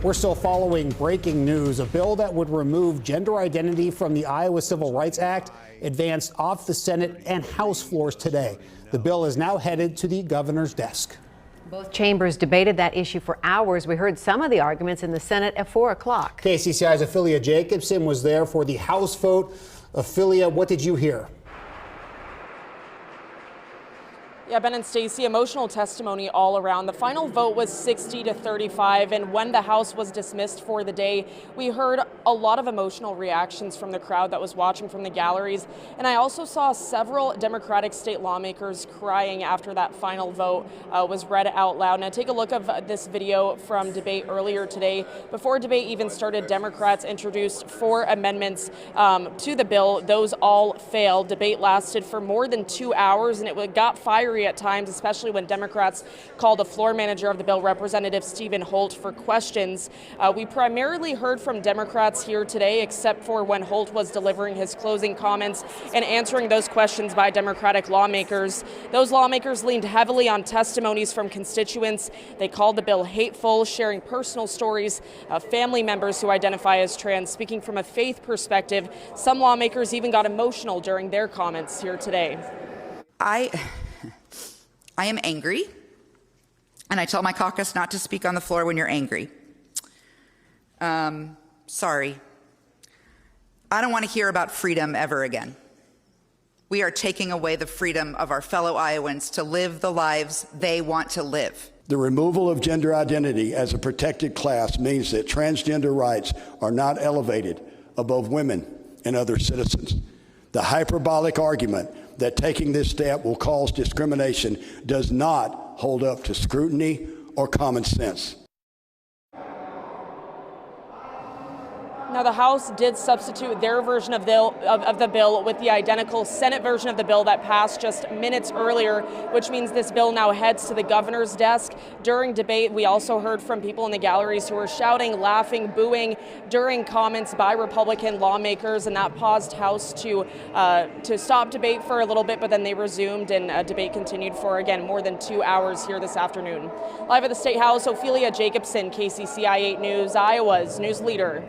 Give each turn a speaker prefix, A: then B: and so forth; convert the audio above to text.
A: We're still following breaking news. A bill that would remove gender identity from the Iowa Civil Rights Act advanced off the Senate and House floors today. The bill is now headed to the governor's desk.
B: Both chambers debated that issue for hours. We heard some of the arguments in the Senate at 4 o'clock.
A: KCCI's Ophelia Jacobson was there for the House vote. Ophelia, what did you hear?
C: Yeah, Ben and Stacey, emotional testimony all around. The final vote was 60-35, and when the House was dismissed for the day, we heard a lot of emotional reactions from the crowd that was watching from the galleries. And I also saw several Democratic state lawmakers crying after that final vote was read out loud. Now take a look at this video from debate earlier today. Before debate even started, Democrats introduced 4 amendments to the bill. Those all failed. Debate lasted for more than 2 hours, and it got fiery at times, especially when Democrats called the floor manager of the bill, Representative Stephen Holt, for questions. We primarily heard from Democrats here today, except for when Holt was delivering his closing comments and answering those questions by Democratic lawmakers. Those lawmakers leaned heavily on testimonies from constituents. They called the bill hateful, sharing personal stories of family members who identify as trans. Speaking from a faith perspective, some lawmakers even got emotional during their comments here today.
D: I am angry, and I tell my caucus not to speak on the floor when you're angry. Sorry. I don't want to hear about freedom ever again. We are taking away the freedom of our fellow Iowans to live the lives they want to live.
E: The removal of gender identity as a protected class means that transgender rights are not elevated above women and other citizens. The hyperbolic argument that taking this step will cause discrimination does not hold up to scrutiny or common sense.
C: Now, the House did substitute their version of the bill with the identical Senate version of the bill that passed just minutes earlier, which means this bill now heads to the governor's desk. During debate, we also heard from people in the galleries who were shouting, laughing, booing during comments by Republican lawmakers, and that paused House to stop debate for a little bit, but then they resumed, and debate continued for, again, more than 2 hours here this afternoon. Live at the State House, Ophelia Jacobson, KCCI 8 News, Iowa's news leader.